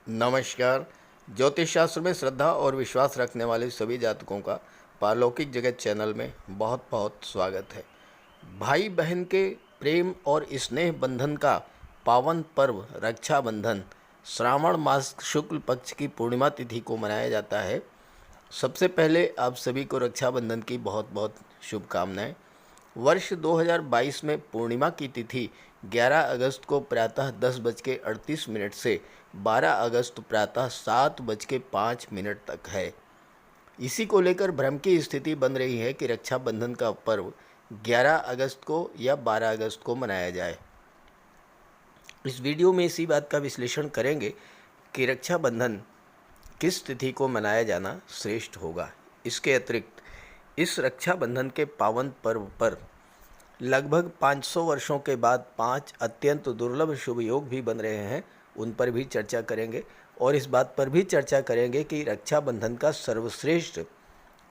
नमस्कार। ज्योतिष शास्त्र में श्रद्धा और विश्वास रखने वाले सभी जातकों का पारलौकिक जगत चैनल में बहुत बहुत स्वागत है। भाई बहन के प्रेम और स्नेह बंधन का पावन पर्व रक्षाबंधन श्रावण मास शुक्ल पक्ष की पूर्णिमा तिथि को मनाया जाता है। सबसे पहले आप सभी को रक्षाबंधन की बहुत बहुत शुभकामनाएं। वर्ष 2022 में पूर्णिमा की तिथि 11 अगस्त को प्रातः 10:38 से 12 अगस्त प्रातः 7:05 तक है। इसी को लेकर भ्रम की स्थिति बन रही है कि रक्षाबंधन का पर्व 11 अगस्त को या 12 अगस्त को मनाया जाए। इस वीडियो में इसी बात का विश्लेषण करेंगे कि रक्षाबंधन किस तिथि को मनाया जाना श्रेष्ठ होगा। इसके अतिरिक्त इस रक्षाबंधन के पावन पर्व पर लगभग 500 वर्षों के बाद 5 अत्यंत दुर्लभ शुभ योग भी बन रहे हैं, उन पर भी चर्चा करेंगे और इस बात पर भी चर्चा करेंगे कि रक्षाबंधन का सर्वश्रेष्ठ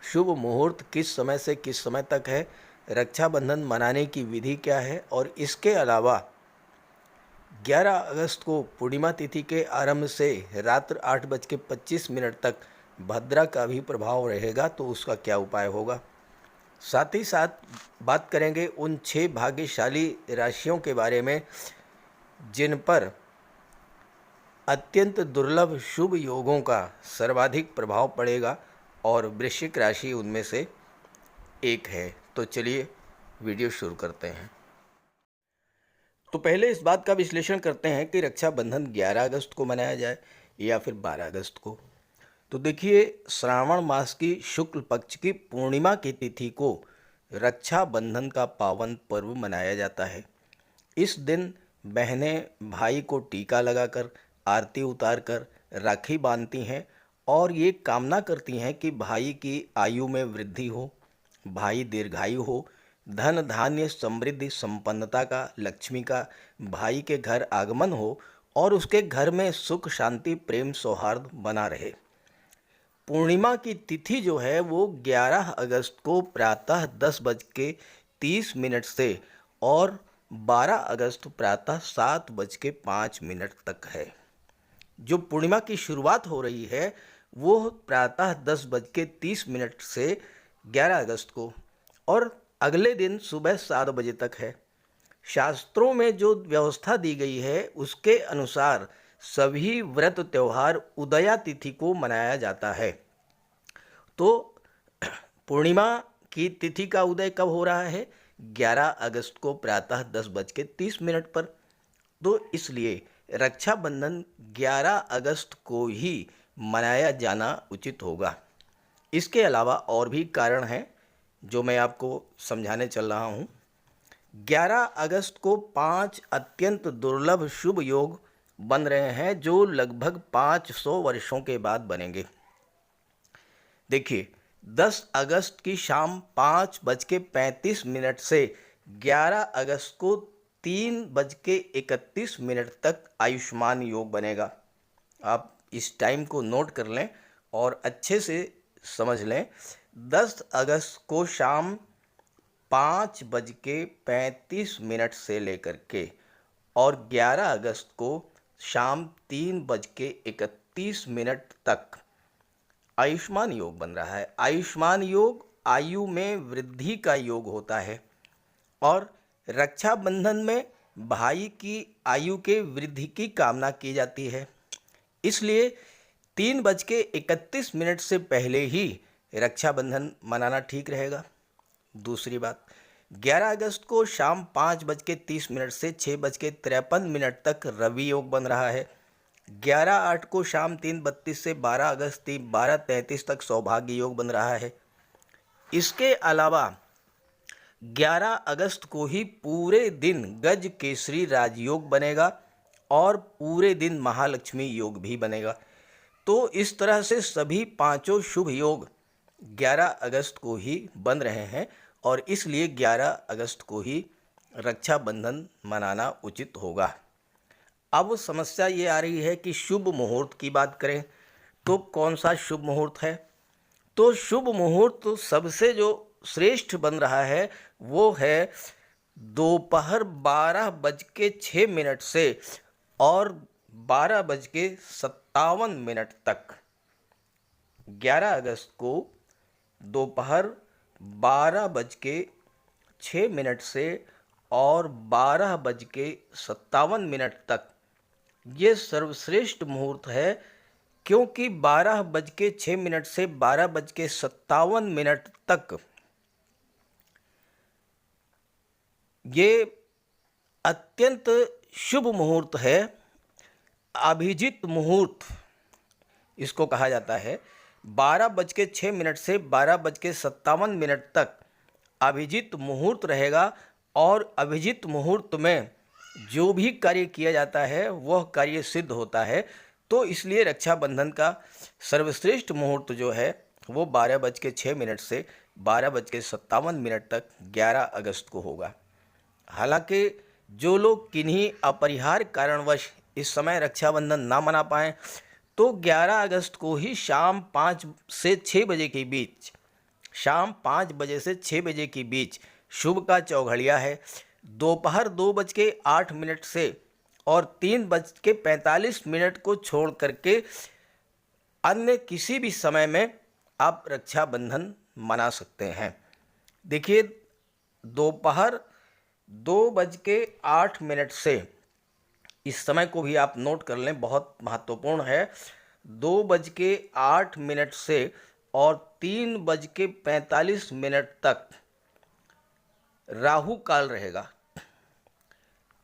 शुभ मुहूर्त किस समय से किस समय तक है, रक्षाबंधन मनाने की विधि क्या है और इसके अलावा 11 अगस्त को पूर्णिमा तिथि के आरंभ से रात्र 8:25 तक भद्रा का भी प्रभाव रहेगा, तो उसका क्या उपाय होगा। साथ ही साथ बात करेंगे उन 6 भाग्यशाली राशियों के बारे में जिन पर अत्यंत दुर्लभ शुभ योगों का सर्वाधिक प्रभाव पड़ेगा और वृश्चिक राशि उनमें से एक है। तो चलिए वीडियो शुरू करते हैं। तो पहले इस बात का विश्लेषण करते हैं कि रक्षाबंधन 11 अगस्त को मनाया जाए या फिर 12 अगस्त को। तो देखिए, श्रावण मास की शुक्ल पक्ष की पूर्णिमा की तिथि को रक्षाबंधन का पावन पर्व मनाया जाता है। इस दिन बहनें भाई को टीका लगाकर, आरती उतारकर राखी बांधती हैं और ये कामना करती हैं कि भाई की आयु में वृद्धि हो, भाई दीर्घायु हो, धन धान्य समृद्धि संपन्नता का, लक्ष्मी का भाई के घर आगमन हो और उसके घर में सुख शांति प्रेम सौहार्द बना रहे। पूर्णिमा की तिथि जो है वो 11 अगस्त को प्रातः 10:30 से और 12 अगस्त प्रातः 7:05 तक है। जो पूर्णिमा की शुरुआत हो रही है वो प्रातः 10:30 से 11 अगस्त को और अगले दिन सुबह 7 बजे तक है। शास्त्रों में जो व्यवस्था दी गई है उसके अनुसार सभी व्रत त्यौहार उदया तिथि को मनाया जाता है। तो पूर्णिमा की तिथि का उदय कब हो रहा है? 11 अगस्त को प्रातः 10:30 पर। तो इसलिए रक्षाबंधन 11 अगस्त को ही मनाया जाना उचित होगा। इसके अलावा और भी कारण हैं जो मैं आपको समझाने चल रहा हूँ। 11 अगस्त को 5 अत्यंत दुर्लभ शुभ योग बन रहे हैं जो लगभग 500 वर्षों के बाद बनेंगे। देखिए, 10 अगस्त की शाम 5:35 से 11 अगस्त को 3:31 तक आयुष्मान योग बनेगा। आप इस टाइम को नोट कर लें और अच्छे से समझ लें। 10 अगस्त को शाम 5:35 से लेकर के और 11 अगस्त को शाम 3:31 तक आयुष्मान योग बन रहा है। आयुष्मान योग आयु में वृद्धि का योग होता है और रक्षाबंधन में भाई की आयु के वृद्धि की कामना की जाती है। इसलिए 3:31 से पहले ही रक्षाबंधन मनाना ठीक रहेगा। दूसरी बात, 11 अगस्त को शाम 5:30 से 6:53 तक रवि योग बन रहा है। 11/8 को शाम 3:32 से 12 अगस्त 12:33 तक सौभाग्य योग बन रहा है। इसके अलावा 11 अगस्त को ही पूरे दिन गज केसरी राजयोग बनेगा और पूरे दिन महालक्ष्मी योग भी बनेगा। तो इस तरह से सभी पांचों शुभ योग 11 अगस्त को ही बन रहे हैं और इसलिए 11 अगस्त को ही रक्षाबंधन मनाना उचित होगा। अब समस्या ये आ रही है कि शुभ मुहूर्त की बात करें तो कौन सा शुभ मुहूर्त है? तो शुभ मुहूर्त सबसे जो श्रेष्ठ बन रहा है वो है दोपहर 12:06 से और 12:57 तक, 11 अगस्त को दोपहर 12:06 से और 12:57 तक ये सर्वश्रेष्ठ मुहूर्त है, क्योंकि 12:06 से 12:57 तक ये अत्यंत शुभ मुहूर्त है। अभिजीत मुहूर्त इसको कहा जाता है। 12:06 से 12:57 तक अभिजीत मुहूर्त रहेगा और अभिजीत मुहूर्त में जो भी कार्य किया जाता है वह कार्य सिद्ध होता है। तो इसलिए रक्षाबंधन का सर्वश्रेष्ठ मुहूर्त जो है वो 12:06 से 12:57 तक 11 अगस्त को होगा। हालांकि जो लोग किन्हीं अपरिहार्य कारणवश इस समय रक्षाबंधन ना मना पाएँ तो 11 अगस्त को ही शाम 5 से 6 बजे के बीच, शाम 5 बजे से 6 बजे के बीच शुभ का चौघड़िया है। दोपहर 2:08 से और 3:45 को छोड़ करके अन्य किसी भी समय में आप रक्षाबंधन मना सकते हैं। देखिए, दोपहर 2:08 से, इस समय को भी आप नोट कर लें, बहुत महत्वपूर्ण है। 2:08 से और 3:45 तक राहु काल रहेगा।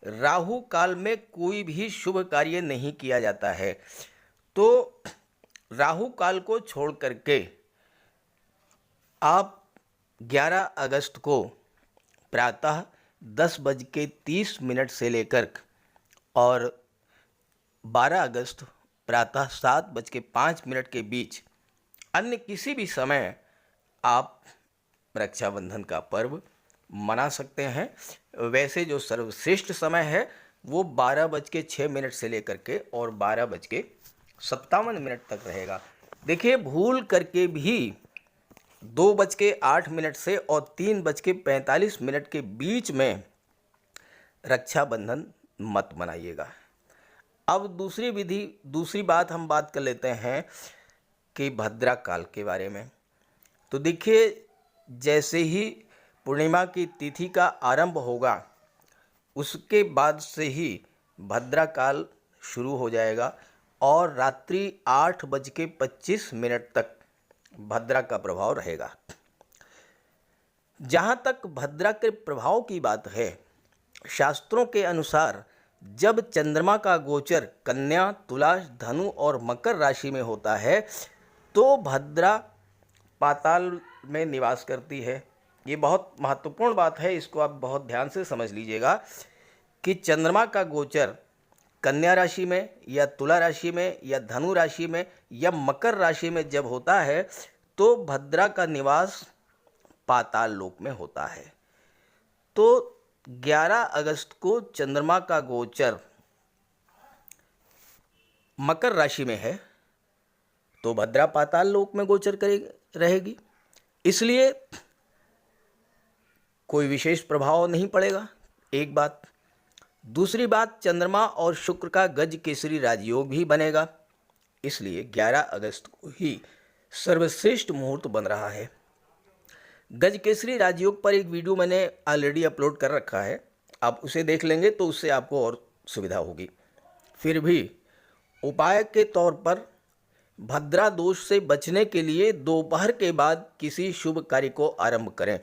राहु काल में कोई भी शुभ कार्य नहीं किया जाता है। तो राहु काल को छोड़ करके आप 11 अगस्त को प्रातः 10:30 से लेकर और 12 अगस्त प्रातः 7:05 के बीच अन्य किसी भी समय आप रक्षाबंधन का पर्व मना सकते हैं। वैसे जो सर्वश्रेष्ठ समय है वो 12:06 से लेकर के और 12:57 तक रहेगा। देखिए, भूल करके भी 2:08 से और 3:45 के बीच में रक्षाबंधन मत मनाइएगा। अब दूसरी बात हम बात कर लेते हैं कि भद्रा काल के बारे में। तो देखिए, जैसे ही पूर्णिमा की तिथि का आरंभ होगा उसके बाद से ही भद्रा काल शुरू हो जाएगा और रात्रि 8:25 तक भद्रा का प्रभाव रहेगा। जहाँ तक भद्रा के प्रभाव की बात है, शास्त्रों के अनुसार जब चंद्रमा का गोचर कन्या, तुला, धनु और मकर राशि में होता है तो भद्रा पाताल में निवास करती है। ये बहुत महत्वपूर्ण बात है, इसको आप बहुत ध्यान से समझ लीजिएगा कि चंद्रमा का गोचर कन्या राशि में या तुला राशि में या धनु राशि में या मकर राशि में जब होता है तो भद्रा का निवास पाताल लोक में होता है। तो 11 अगस्त को चंद्रमा का गोचर मकर राशि में है तो भद्रा पाताल लोक में गोचर रहेगी, इसलिए कोई विशेष प्रभाव नहीं पड़ेगा, एक बात। दूसरी बात, चंद्रमा और शुक्र का गज केसरी राजयोग भी बनेगा, इसलिए 11 अगस्त को ही सर्वश्रेष्ठ मुहूर्त बन रहा है। गज केसरी राजयोग पर एक वीडियो मैंने ऑलरेडी अपलोड कर रखा है, आप उसे देख लेंगे तो उससे आपको और सुविधा होगी। फिर भी उपाय के तौर पर भद्रा दोष से बचने के लिए दोपहर के बाद किसी शुभ कार्य को आरंभ करें,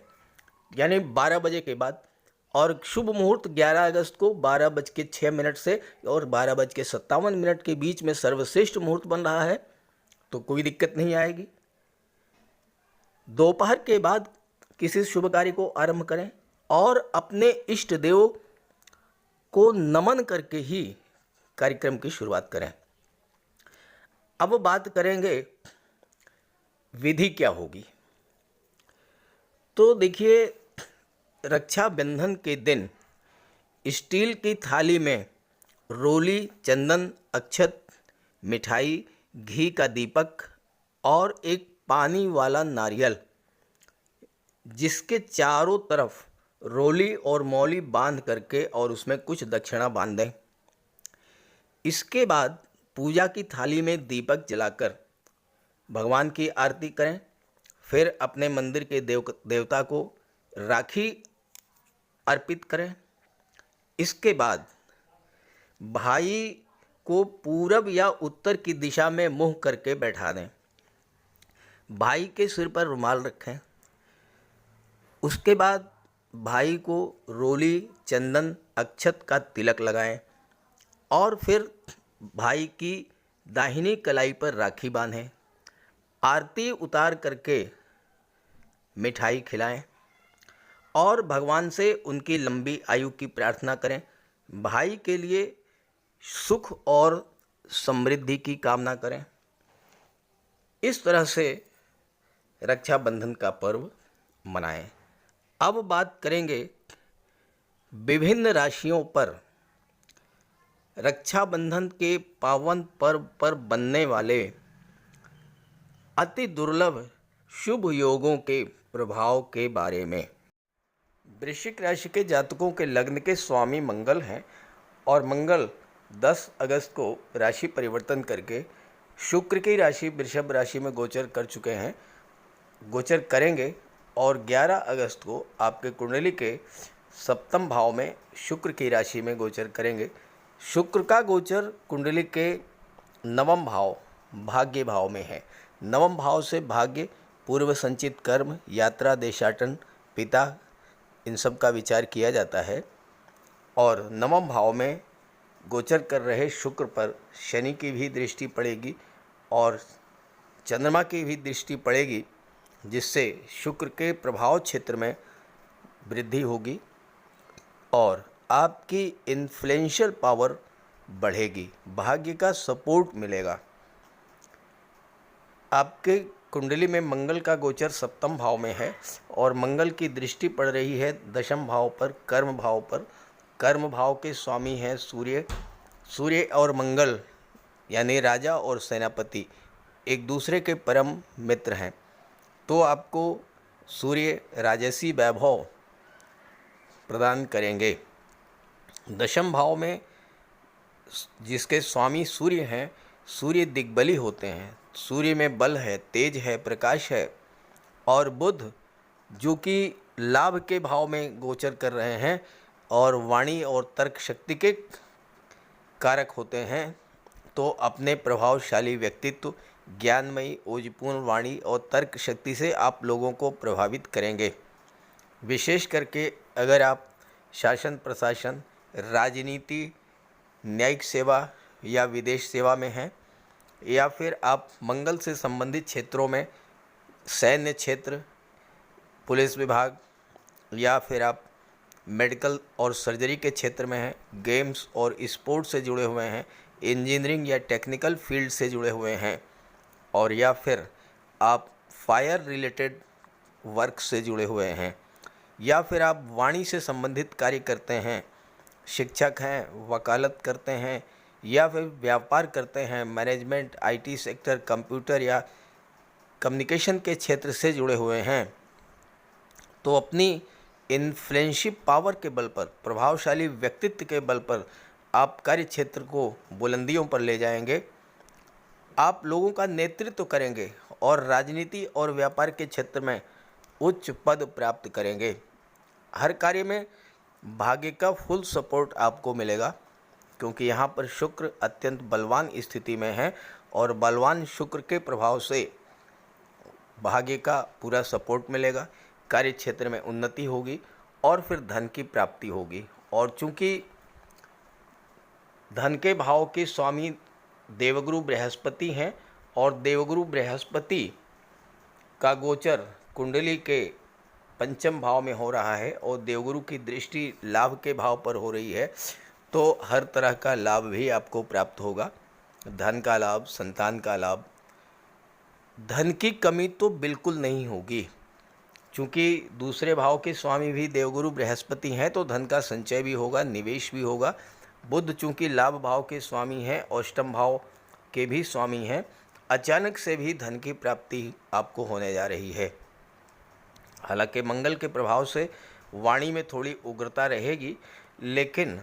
यानी 12 बजे के बाद। और शुभ मुहूर्त 11 अगस्त को 12:06 से और 12:57 के बीच में सर्वश्रेष्ठ मुहूर्त बन रहा है, तो कोई दिक्कत नहीं आएगी। दोपहर के बाद किसी शुभ कार्य को आरंभ करें और अपने इष्ट देव को नमन करके ही कार्यक्रम की शुरुआत करें। अब बात करेंगे विधि क्या होगी। तो देखिए, रक्षाबंधन के दिन स्टील की थाली में रोली, चंदन, अक्षत, मिठाई, घी का दीपक और एक पानी वाला नारियल, जिसके चारों तरफ रोली और मौली बांध करके और उसमें कुछ दक्षिणा बांध दें। इसके बाद पूजा की थाली में दीपक जलाकर भगवान की आरती करें। फिर अपने मंदिर के देवता को राखी अर्पित करें। इसके बाद भाई को पूरब या उत्तर की दिशा में मुंह करके बैठा दें। भाई के सिर पर रुमाल रखें। उसके बाद भाई को रोली, चंदन, अक्षत का तिलक लगाएं और फिर भाई की दाहिनी कलाई पर राखी बांधें। आरती उतार करके मिठाई खिलाएं और भगवान से उनकी लंबी आयु की प्रार्थना करें। भाई के लिए सुख और समृद्धि की कामना करें। इस तरह से रक्षाबंधन का पर्व मनाएं। अब बात करेंगे विभिन्न राशियों पर रक्षाबंधन के पावन पर्व पर बनने वाले अति दुर्लभ शुभ योगों के प्रभाव के बारे में। वृश्चिक राशि के जातकों के लग्न के स्वामी मंगल हैं और मंगल 10 अगस्त को राशि परिवर्तन करके शुक्र की राशि वृषभ राशि में गोचर कर चुके हैं, गोचर करेंगे और 11 अगस्त को आपके कुंडली के सप्तम भाव में शुक्र की राशि में गोचर करेंगे। शुक्र का गोचर कुंडली के नवम भाव भाग्य भाव में है। नवम भाव से भाग्य, पूर्व संचित कर्म, यात्रा, देशाटन, पिता, इन सब का विचार किया जाता है। और नवम भाव में गोचर कर रहे शुक्र पर शनि की भी दृष्टि पड़ेगी और चंद्रमा की भी दृष्टि पड़ेगी, जिससे शुक्र के प्रभाव क्षेत्र में वृद्धि होगी और आपकी इन्फ्लुएंशियल पावर बढ़ेगी, भाग्य का सपोर्ट मिलेगा। आपके कुंडली में मंगल का गोचर सप्तम भाव में है और मंगल की दृष्टि पड़ रही है दशम भाव पर, कर्म भाव पर। कर्म भाव के स्वामी हैं सूर्य। सूर्य और मंगल यानी राजा और सेनापति एक दूसरे के परम मित्र हैं, तो आपको सूर्य राजसी वैभव प्रदान करेंगे। दशम भाव में जिसके स्वामी सूर्य हैं, सूर्य दिग्बली होते हैं। सूर्य में बल है, तेज है, प्रकाश है। और बुध जो कि लाभ के भाव में गोचर कर रहे हैं और वाणी और तर्क शक्ति के कारक होते हैं, तो अपने प्रभावशाली व्यक्तित्व, ज्ञानमयी, ओजपूर्ण वाणी और तर्क शक्ति से आप लोगों को प्रभावित करेंगे। विशेष करके अगर आप शासन प्रशासन, राजनीति, न्यायिक सेवा या विदेश सेवा में हैं, या फिर आप मंगल से संबंधित क्षेत्रों में, सैन्य क्षेत्र, पुलिस विभाग, या फिर आप मेडिकल और सर्जरी के क्षेत्र में हैं, गेम्स और स्पोर्ट्स से जुड़े हुए हैं, इंजीनियरिंग या टेक्निकल फील्ड से जुड़े हुए हैं, और या फिर आप फायर रिलेटेड वर्क से जुड़े हुए हैं, या फिर आप वाणी से संबंधित कार्य करते हैं, शिक्षक हैं, वकालत करते हैं, या फिर व्यापार करते हैं, मैनेजमेंट, आईटी सेक्टर, कंप्यूटर या कम्युनिकेशन के क्षेत्र से जुड़े हुए हैं, तो अपनी इन्फ्लुएंशियल पावर के बल पर, प्रभावशाली व्यक्तित्व के बल पर आप कार्य क्षेत्र को बुलंदियों पर ले जाएंगे। आप लोगों का नेतृत्व करेंगे और राजनीति और व्यापार के क्षेत्र में उच्च पद प्राप्त करेंगे। हर कार्य में भाग्य का फुल सपोर्ट आपको मिलेगा, क्योंकि यहाँ पर शुक्र अत्यंत बलवान स्थिति में है और बलवान शुक्र के प्रभाव से भाग्य का पूरा सपोर्ट मिलेगा। कार्य क्षेत्र में उन्नति होगी और फिर धन की प्राप्ति होगी। और चूंकि धन के भाव के स्वामी देवगुरु बृहस्पति हैं और देवगुरु बृहस्पति का गोचर कुंडली के पंचम भाव में हो रहा है और देवगुरु की दृष्टि लाभ के भाव पर हो रही है, तो हर तरह का लाभ भी आपको प्राप्त होगा। धन का लाभ, संतान का लाभ, धन की कमी तो बिल्कुल नहीं होगी। चूँकि दूसरे भाव के स्वामी भी देवगुरु बृहस्पति हैं, तो धन का संचय भी होगा, निवेश भी होगा। बुध चूँकि लाभ भाव के स्वामी हैं, अष्टम भाव के भी स्वामी हैं, अचानक से भी धन की प्राप्ति आपको होने जा रही है। हालांकि मंगल के प्रभाव से वाणी में थोड़ी उग्रता रहेगी, लेकिन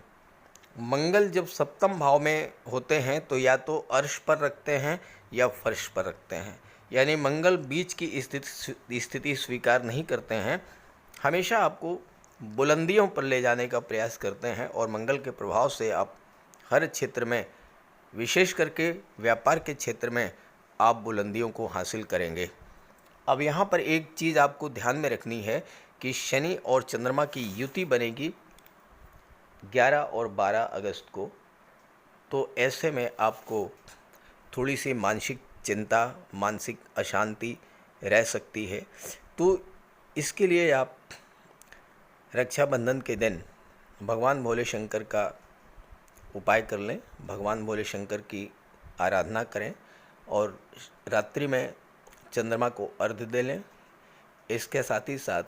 मंगल जब सप्तम भाव में होते हैं तो या तो अर्श पर रखते हैं या फर्श पर रखते हैं, यानी मंगल बीच की स्थिति स्वीकार नहीं करते हैं, हमेशा आपको बुलंदियों पर ले जाने का प्रयास करते हैं। और मंगल के प्रभाव से आप हर क्षेत्र में, विशेष करके व्यापार के क्षेत्र में, आप बुलंदियों को हासिल करेंगे। अब यहाँ पर एक चीज़ आपको ध्यान में रखनी है कि शनि और चंद्रमा की युति बनेगी 11 और 12 अगस्त को। तो ऐसे में आपको थोड़ी सी मानसिक चिंता, मानसिक अशांति रह सकती है। तो इसके लिए आप रक्षाबंधन के दिन भगवान भोले शंकर का उपाय कर लें, भगवान भोले शंकर की आराधना करें और रात्रि में चंद्रमा को अर्घ्य दे लें। इसके साथ ही साथ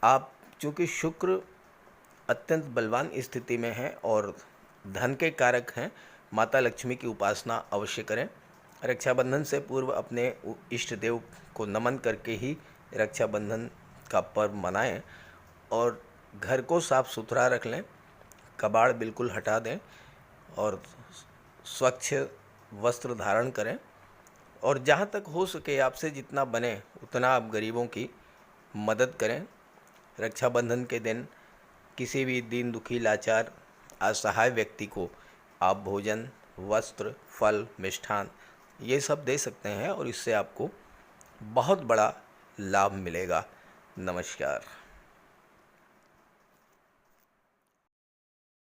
आप, चूँकि शुक्र अत्यंत बलवान स्थिति में है और धन के कारक हैं, माता लक्ष्मी की उपासना अवश्य करें। रक्षाबंधन से पूर्व अपने इष्ट देव को नमन करके ही रक्षाबंधन का पर्व मनाएं और घर को साफ सुथरा रख लें, कबाड़ बिल्कुल हटा दें और स्वच्छ वस्त्र धारण करें। और जहाँ तक हो सके आपसे जितना बने उतना आप गरीबों की मदद करें। रक्षाबंधन के दिन किसी भी दीन दुखी, लाचार, असहाय व्यक्ति को आप भोजन, वस्त्र, फल, मिष्ठान ये सब दे सकते हैं और इससे आपको बहुत बड़ा लाभ मिलेगा। नमस्कार।